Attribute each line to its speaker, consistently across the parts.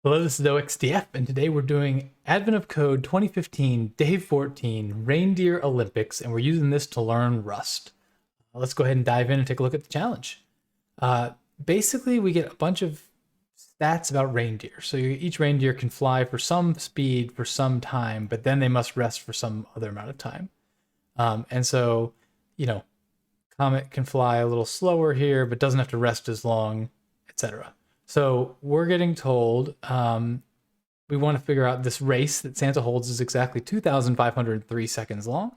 Speaker 1: Hello, this is OXDF, and today we're doing Advent of Code 2015, Day 14, Reindeer Olympics, and we're using this to learn Rust. Let's go ahead and dive in and take a look at the challenge. Basically, we get a bunch of stats about reindeer. So each reindeer can fly for some speed for some time, but then they must rest for some other amount of time. And so, Comet can fly a little slower here, but doesn't have to rest as long, etc. So we're getting told we want to figure out this race that Santa holds is exactly 2,503 seconds long.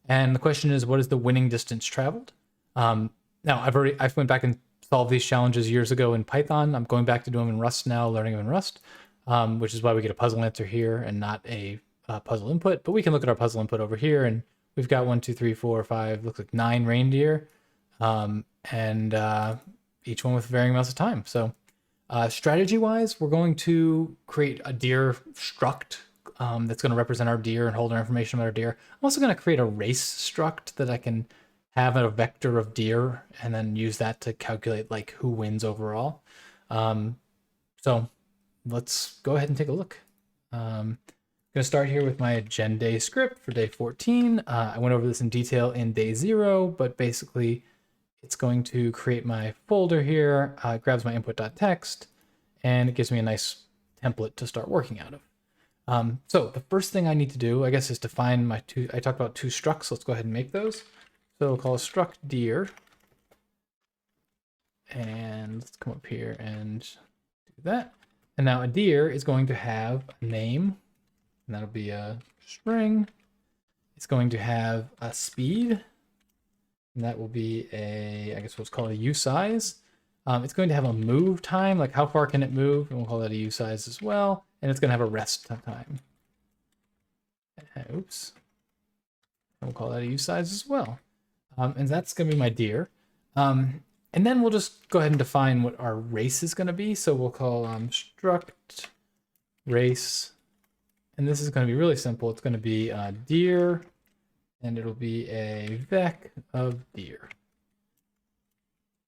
Speaker 1: And the question is, what is the winning distance traveled? Now, I've went back and solved these challenges years ago in Python. I'm going back to do them in Rust now, learning them in Rust, which is why we get a puzzle answer here and not a puzzle input. But we can look at our puzzle input over here, and we've got 1, 2, 3, 4, 5, looks like 9 reindeer, and each one with varying amounts of time. So strategy-wise, we're going to create a deer struct that's going to represent our deer and hold our information about our deer. I'm also going to create a race struct that I can have a vector of deer and then use that to calculate like who wins overall. So let's go ahead and take a look. I'm going to start here with my agenda script for day 14. I went over this in detail in day 0, but basically it's going to create my folder here, grabs my input.txt, and it gives me a nice template to start working out of. So the first thing I need to do, I guess, is define my I talked about two structs. Let's go ahead and make those. So we'll call a struct deer. And let's come up here and do that. And now a deer is going to have a name, and that'll be a string. It's going to have a speed, and that will be I guess what's called a usize. It's going to have a move time, like how far can it move, and we'll call that a usize as well. And it's going to have a rest time. Oops. And we'll call that a usize as well. And that's going to be my deer. And then we'll just go ahead and define what our race is going to be. So we'll call struct race. And this is going to be really simple. It's going to be deer, and it'll be a vec of deer.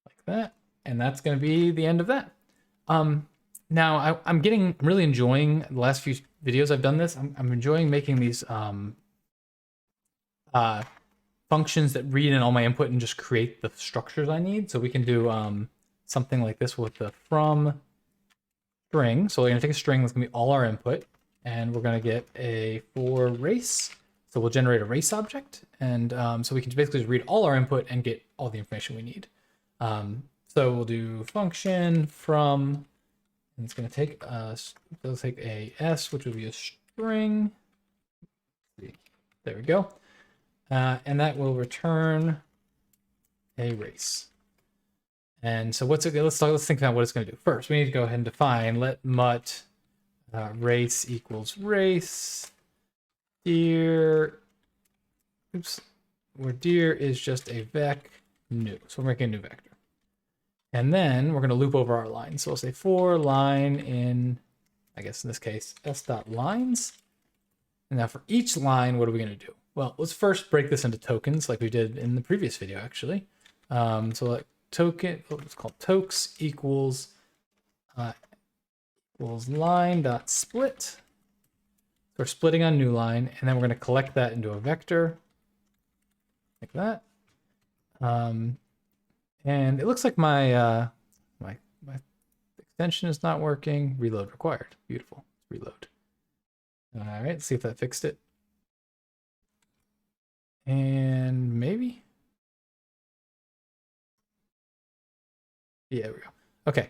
Speaker 1: Like that. And that's going to be the end of that. Now, I'm really enjoying the last few videos I've done this. I'm enjoying making these functions that read in all my input and just create the structures I need. So we can do something like this with the from string. So we're going to take a string that's going to be all our input, and we're going to get a for race. So we'll generate a race object, and so we can basically just read all our input and get all the information we need. So we'll do function from, and it's going to take it'll take a s, which will be a string. There we go. And that will return a race. And so let's think about what it's going to do. First, we need to go ahead and define let mut race equals race deer. Oops, where deer is just a vec new. So we're making a new vector. And then we're going to loop over our line. So we'll say for line in, I guess in this case, s.lines. And now for each line, what are we going to do? Well, let's first break this into tokens like we did in the previous video, actually. So like token, it's called tokes equals line.split. So we're splitting on new line, and then we're going to collect that into a vector like that. And it looks like my my extension is not working. Reload required. Beautiful. Reload. All right, let's see if that fixed it. And maybe. Yeah, there we go. Okay.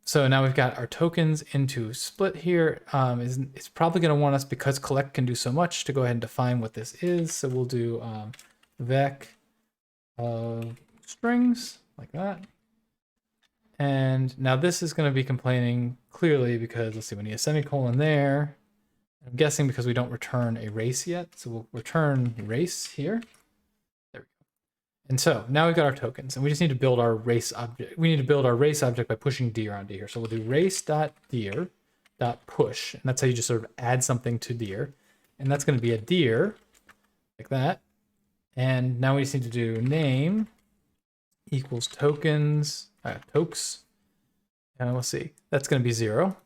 Speaker 1: So now we've got our tokens into split here. It's probably going to want us, because collect can do so much, to go ahead and define what this is. So we'll do vec of strings like that. And now this is going to be complaining clearly because, let's see, we need a semicolon there. I'm guessing because we don't return a race yet. So we'll return race here. There we go. And so now we've got our tokens, and we just need to build our race object. We need to build our race object by pushing deer onto here. So we'll do race.deer.push. And that's how you just sort of add something to deer. And that's going to be a deer like that. And now we just need to do name equals tokens, tokes. And we'll see. That's going to be 0.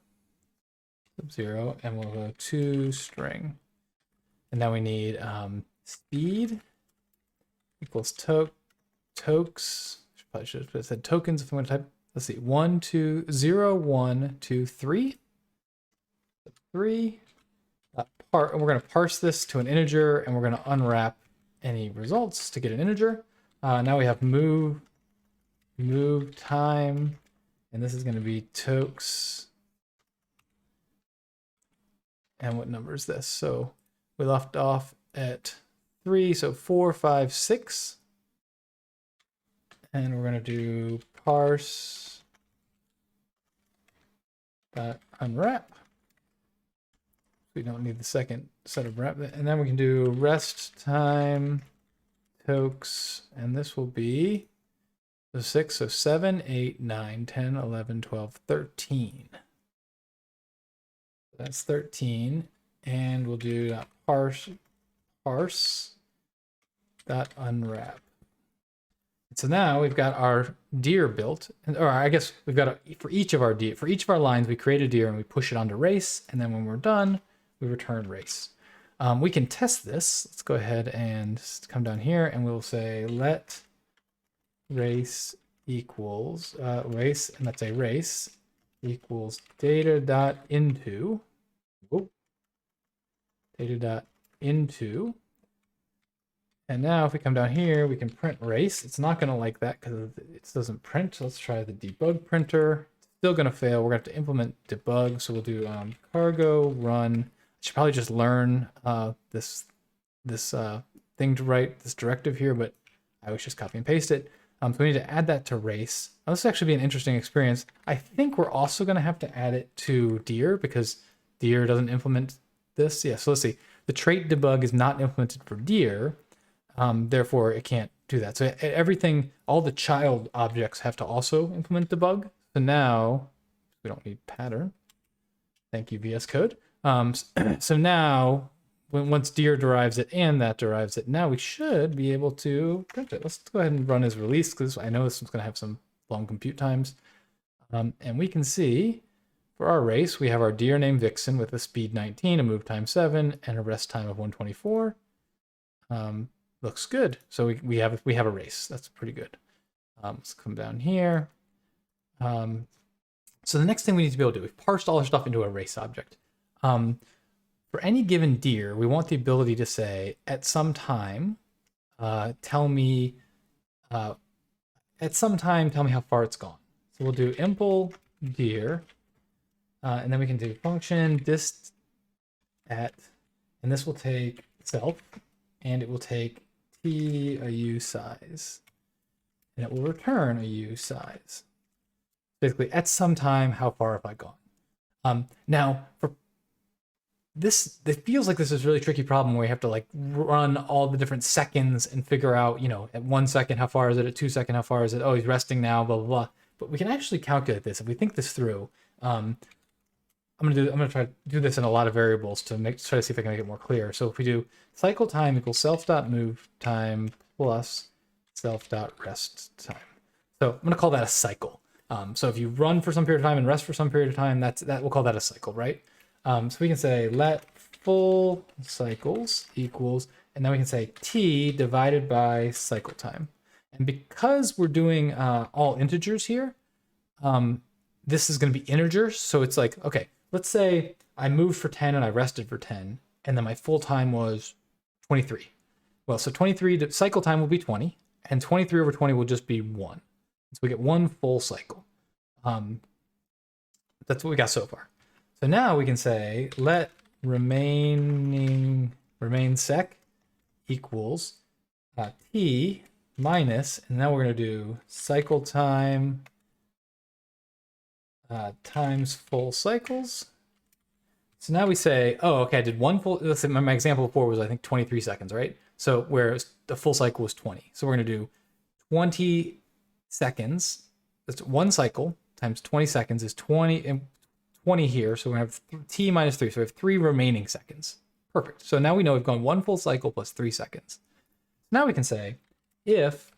Speaker 1: 0, and we'll go to string. And now we need speed equals tokes. Probably should have said tokens if I'm going to type. Let's see, 1, 2, 0, 1, 2, 3. 3. And we're going to parse this to an integer, and we're going to unwrap any results to get an integer. Now we have move time, and this is going to be tokes. And what number is this? So we left off at 3, so 4, 5, 6. And we're going to do parse dot unwrap. We don't need the second set of wrap. And then we can do rest time tokes, and this will be the 6, so 7, 8, 9, 10, 11, 12, 13. That's 13, and we'll do parse dot unwrap. So now we've got our deer built, or I guess we've got for each of our lines, we create a deer and we push it onto race, and then when we're done, we return race. We can test this. Let's go ahead and come down here, and we'll say let race equals race, and that's a race equals data dot into data dot into. And now if we come down here, we can print race. It's not going to like that because it doesn't print. Let's try the debug printer. It's still going to fail. We're going to have to implement debug. So we'll do cargo run. I should probably just learn this thing to write this directive here, but I always just copy and paste it. So we need to add that to race. Now, this will actually be an interesting experience. I think we're also going to have to add it to deer because deer doesn't implement this. Yeah, so let's see. The trait debug is not implemented for deer. Therefore, it can't do that. So everything, all the child objects have to also implement debug. So now we don't need pattern. Thank you, VSCode. So now, once deer derives it and that derives it, now we should be able to print it. Let's go ahead and run as release because I know this one's going to have some long compute times. And we can see for our race, we have our deer named Vixen with a speed 19, a move time 7, and a rest time of 124. Looks good. So we have a race. That's pretty good. Let's come down here. So the next thing we need to be able to do, we've parsed all our stuff into a race object. For any given deer, we want the ability to say, at some time, tell me how far it's gone. So we'll do impl deer, and then we can do function dist at, and this will take self, and it will take t a u size, and it will return a u size. Basically, at some time, how far have I gone? Now, for this, it feels like this is a really tricky problem where you have to like run all the different seconds and figure out, at 1 second, how far is it? At 2 seconds, how far is it? Oh, he's resting now, blah, blah, blah. But we can actually calculate this. If we think this through, I'm gonna try to do this in a lot of variables to try to see if I can make it more clear. So if we do cycle time equals self.move time plus self.rest time. So I'm gonna call that a cycle. So if you run for some period of time and rest for some period of time, we'll call that a cycle, right? So we can say let full cycles equals, and then we can say t divided by cycle time. And because we're doing all integers here, this is going to be integers. So it's like, okay, let's say I moved for 10 and I rested for 10, and then my full time was 23. Well, so 23 cycle time will be 20, and 23 over 20 will just be 1. So we get 1 full cycle. That's what we got so far. So now we can say let remain sec equals t minus, and now we're going to do cycle time times full cycles. So now we say, oh, okay, I did 1 full, let's say my example before was I think 23 seconds, right? So where the full cycle was 20. So we're going to do 20 seconds. That's 1 cycle times 20 seconds is 20, and 20 here. So we're going to have t minus 3. So we have 3 remaining seconds. Perfect. So now we know we've gone 1 full cycle plus 3 seconds. Now we can say if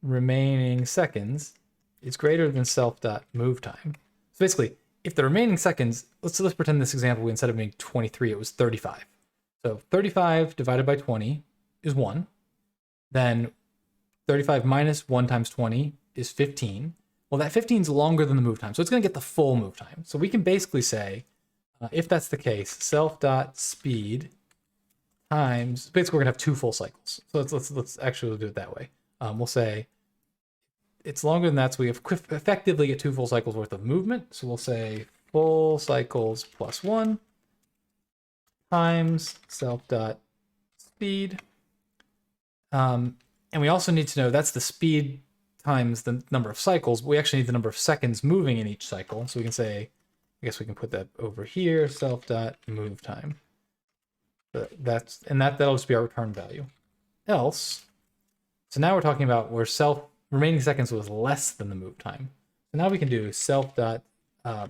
Speaker 1: remaining seconds is greater than self.move time. So basically, if the remaining seconds, let's pretend this example, instead of being 23, it was 35. So 35 divided by 20 is 1. Then 35 minus 1 times 20 is 15. Well, that 15 is longer than the move time, so it's going to get the full move time. So we can basically say, if that's the case, self.speed times, basically we're going to have 2 full cycles. So let's actually do it that way. We'll say it's longer than that, so we have effectively get 2 full cycles worth of movement. So we'll say full cycles plus 1 times self.speed. And we also need to know that's the speed times the number of cycles. But we actually need the number of seconds moving in each cycle. So we can say, I guess we can put that over here, self.move time. That'll just be our return value. Else, so now we're talking about where remaining seconds was less than the move time. So now we can do well,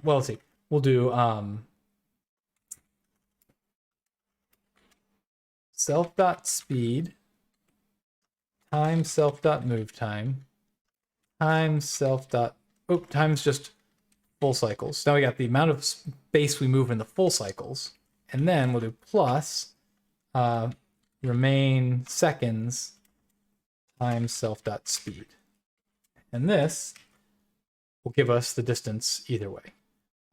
Speaker 1: let's see. We'll do self.speed times self.move time times times just full cycles. So now we got the amount of space we move in the full cycles, and then we'll do plus remain seconds times self.speed. And this will give us the distance either way.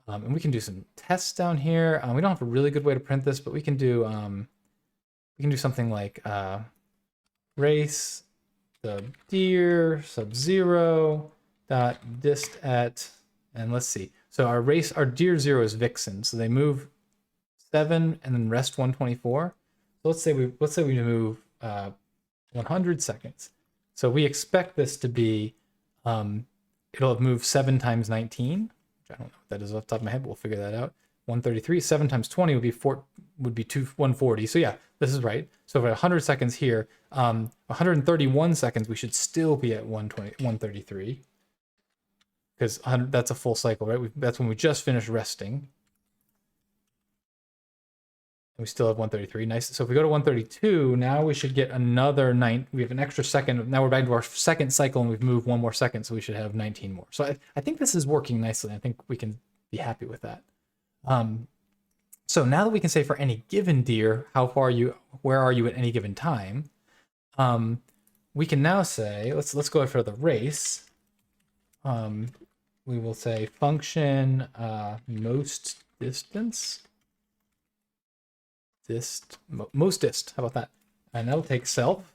Speaker 1: And we can do some tests down here. We don't have a really good way to print this, but we can do something like race the deer sub-0 dot dist at, and let's see. So our deer 0 is vixen, so they move 7 and then rest 124. So let's say we move 100 seconds. So we expect this to be it'll have moved 7 times 19, which I don't know what that is off the top of my head, but we'll figure that out. 133. 7 times 20 would be 140. So yeah, this is right. So for 100 seconds here, 131 seconds, we should still be at 133, because that's a full cycle, right? That's when we just finished resting. We still have 133. Nice. So if we go to 132, now we should get another 9. We have an extra second. Now we're back to our second cycle, and we've moved 1 more second, so we should have 19 more. So I think this is working nicely. I think we can be happy with that. So now that we can say for any given deer, where are you at any given time? We can now say, let's go for the race. We will say function most distance. Most dist, how about that? And that'll take self,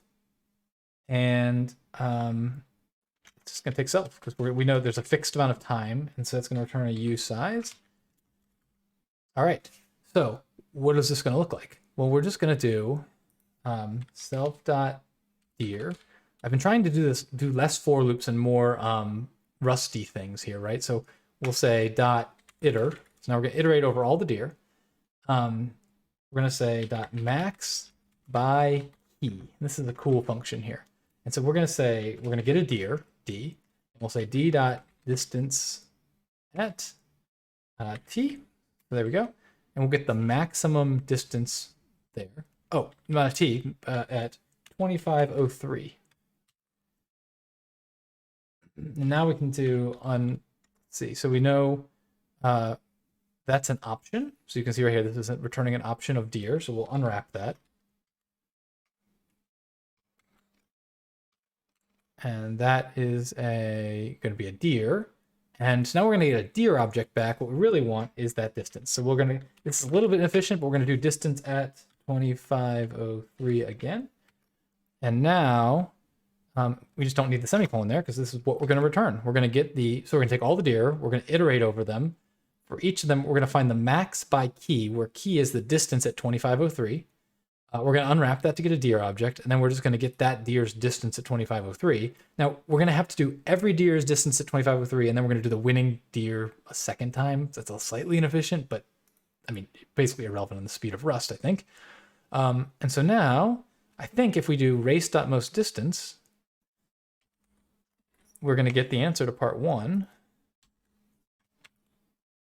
Speaker 1: and it's just gonna take self, because we know there's a fixed amount of time, and so it's gonna return a U size. All right, so what is this gonna look like? Well, we're just gonna do self.deer. I've been trying to do less for loops and more rusty things here, right? So we'll say .iter. So now we're gonna iterate over all the deer. We're going to say .max by key. This is a cool function here. And so we're going to say, we're going to get a deer, D, and we'll say d.distance at t. So there we go. And we'll get the maximum distance there. Oh, not a t, at 2503. And now we can do let's see. So we know that's an option. So you can see right here, this is returning an option of deer. So we'll unwrap that. And that is going to be a deer. And now we're going to get a deer object back. What we really want is that distance. So this is a little bit inefficient, but we're going to do distance at 2503 again. And now we just don't need the semicolon there, because this is what we're going to return. We're going to so we're going to take all the deer, we're going to iterate over them. For each of them, we're going to find the max by key, where key is the distance at 2503. We're going to unwrap that to get a deer object, and then we're just going to get that deer's distance at 2503. Now, we're going to have to do every deer's distance at 2503, and then we're going to do the winning deer a second time. That's a slightly inefficient, but I mean, basically irrelevant in the speed of Rust, I think. And so now, I think if we do race.mostDistance, we're going to get the answer to part 1.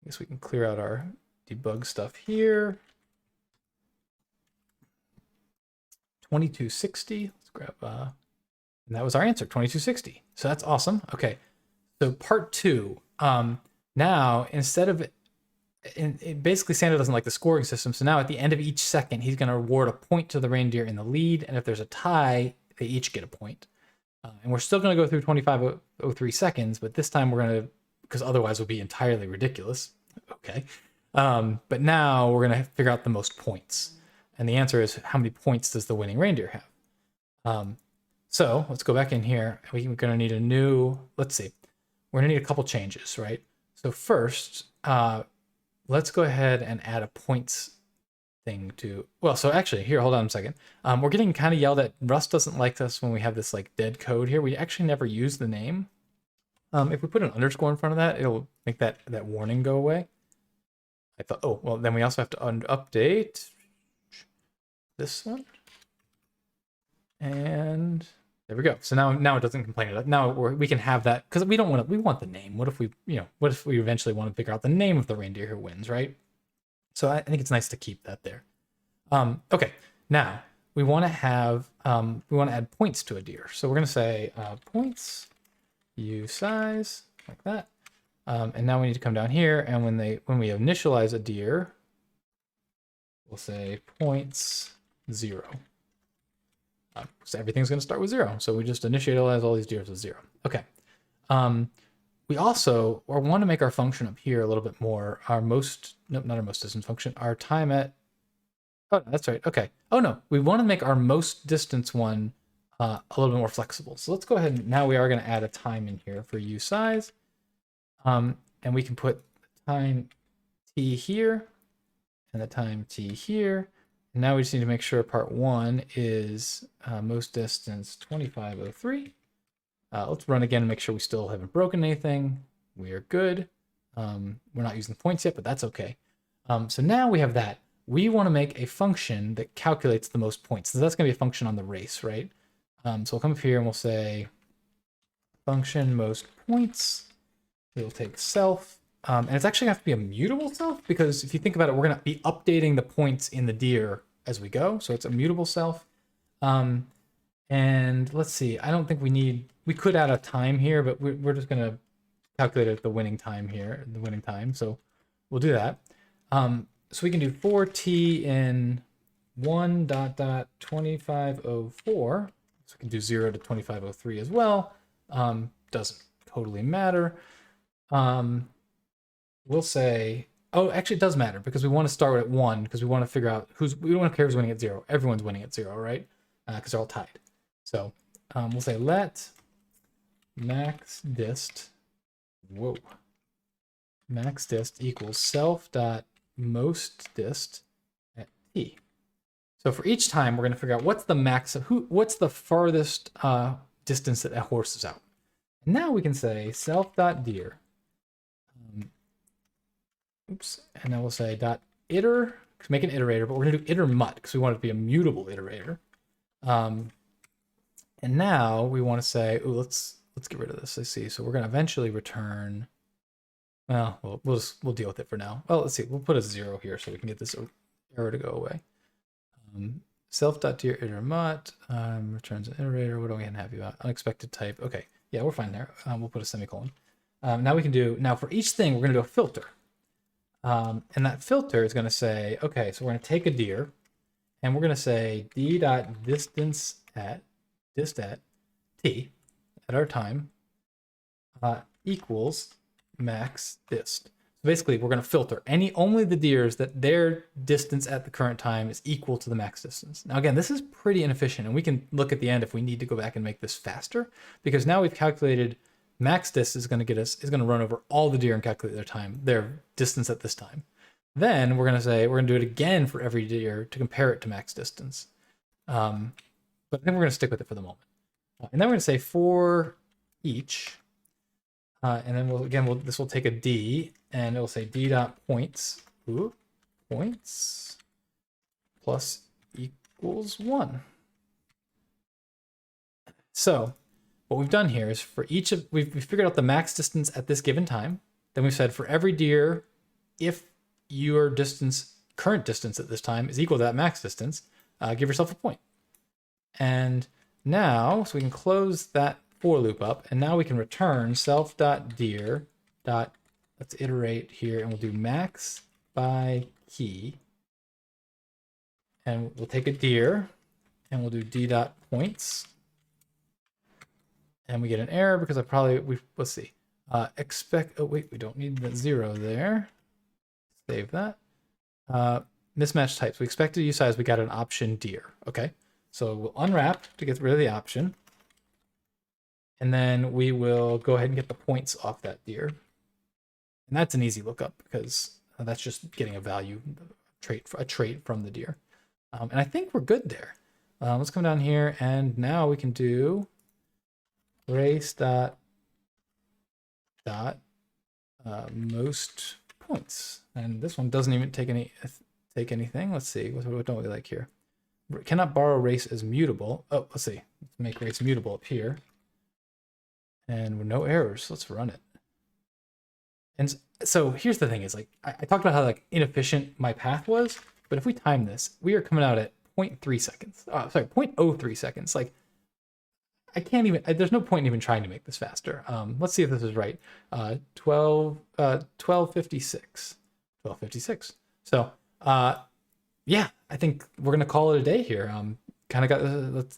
Speaker 1: I guess we can clear out our debug stuff here. 2260. Let's grab, and that was our answer, 2260. So that's awesome. Okay, so part 2. Now, instead of and basically Santa doesn't like the scoring system. So now at the end of each second, he's going to award a point to the reindeer in the lead. And if there's a tie, they each get a point. And we're still going to go through 25:03 seconds, but this time we're going to, because otherwise it would be entirely ridiculous. Okay. But now we're going to figure out the most points. And the answer is, how many points does the winning reindeer have? So let's go back in here. We're going to need a new, let's see, we're going to need a couple changes, right? So first, let's go ahead and add a points thing to, well, so actually here, hold on a second. We're getting kind of yelled at. Rust doesn't like us when we have this like dead code here. We actually never use the name. If we put an underscore in front of that, it'll make that warning go away. I thought, oh, well, then we also have to update this one. And there we go. So now it doesn't complain about it. Now we can have that, because we don't want to, we want the name. What if we, what if we eventually want to figure out the name of the reindeer who wins, right? So I think it's nice to keep that there. Okay, now we want to have, we want to add points to a deer. So we're going to say points, usize, like that. And now we need to come down here, and when we initialize a deer, we'll say points 0. So everything's going to start with 0. So we just initialize all these deers with 0. Okay. We also want to make our function up here a little bit more. Our most, nope, not our most distance function. Our time at, oh, that's right. Okay. Oh no, we want to make our most distance one a little bit more flexible. So let's go ahead and now we are going to add a time in here for usize. And we can put time t here and the time t here. And now we just need to make sure part 1 is most distance 2503. Let's run again and make sure we still haven't broken anything. We are good. We're not using points yet, but that's okay. So now we have that. We want to make a function that calculates the most points. So that's going to be a function on the race, right? So we'll come up here and we'll say function most points. It'll take self. And it's actually going to have to be a mutable self, because if you think about it, we're going to be updating the points in the deer as we go. So it's a mutable self. And let's see, I don't think we could add a time here, but we're just going to calculate the winning time here, the winning time. So we'll do that. So we can do for t in 1.2504. So we can do 0 to 2503 as well. Doesn't totally matter. We'll say, oh, actually it does matter, because we want to start at 1, because we want to figure out we don't care who's winning at 0. Everyone's winning at 0, right? Because they're all tied. So we'll say let max dist, max dist equals self dot most dist at t. So for each time, we're going to figure out what's the max of what's the farthest distance that a horse is out. And now we can say self dot deer. And then we'll say dot iter, make an iterator, but we're going to do iter mut because we want it to be a mutable iterator. And now we want to say, ooh, let's get rid of this. Let's see. So we're going to eventually return. Well, we'll deal with it for now. Well, let's see. We'll put a 0 here so we can get this error to go away. Self.deer iter mut returns an iterator. What do we have you about? Unexpected type. Okay. Yeah, we're fine there. We'll put a semicolon. Now we can do, now for each thing, we're going to do a filter. And that filter is going to say, okay, so we're going to take a deer and we're going to say d.distance at dist at t at our time equals max dist. So basically we're going to filter only the deers that their distance at the current time is equal to the max distance. Now again, this is pretty inefficient, and we can look at the end if we need to go back and make this faster, because now we've calculated max dist is going to run over all the deer and calculate their distance at this time. Then we're going to say, we're going to do it again for every deer to compare it to max distance. But I think we're going to stick with it for the moment. And then we're going to say for each, and then this will take a d, and it will say d dot points, points plus equals 1. So what we've done here is for each of, we've figured out the max distance at this given time. Then we've said for every deer, if your current distance at this time is equal to that max distance, give yourself a point. And now, so we can close that for loop up, and now we can return self.deer. Let's iterate here, and we'll do max by key, and we'll take a deer, and we'll do d dot points, and we get an error because let's see, expect, oh wait, we don't need the 0 there. Save that. Mismatch types. We expected use size, we got an option deer. Okay, so we'll unwrap to get rid of the option. And then we will go ahead and get the points off that deer. And that's an easy lookup because that's just getting a value, a trait from the deer. And I think we're good there. Let's come down here, and now we can do race dot most points. And this one doesn't even take anything. Let's see, what don't we like here? Cannot borrow race as mutable. Oh, let's see. Let's make race mutable up here. And with no errors, let's run it. And so here's the thing is, like, I talked about how like inefficient my path was, but if we time this, we are coming out at 0.3 seconds. Oh, sorry, 0.03 seconds. Like, I can't even, there's no point in even trying to make this faster. Let's see if this is right. 1256. 1256. So, yeah, I think we're gonna call it a day here. Kind of got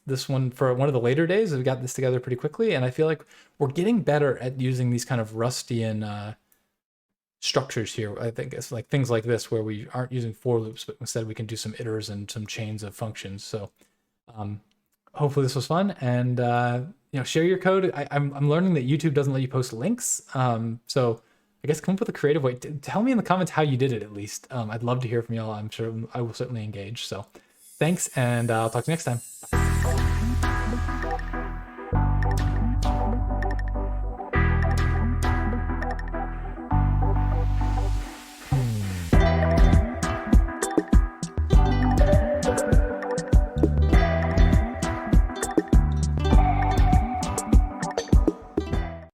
Speaker 1: this one for one of the later days. We got this together pretty quickly, and I feel like we're getting better at using these kind of Rustian structures here. I think it's like things like this where we aren't using for loops, but instead we can do some iters and some chains of functions. So hopefully this was fun, and share your code. I'm learning that YouTube doesn't let you post links, so I guess come up with a creative way. Tell me in the comments how you did it at least. I'd love to hear from y'all. I'm sure I will certainly engage. So thanks, and I'll talk to you next time.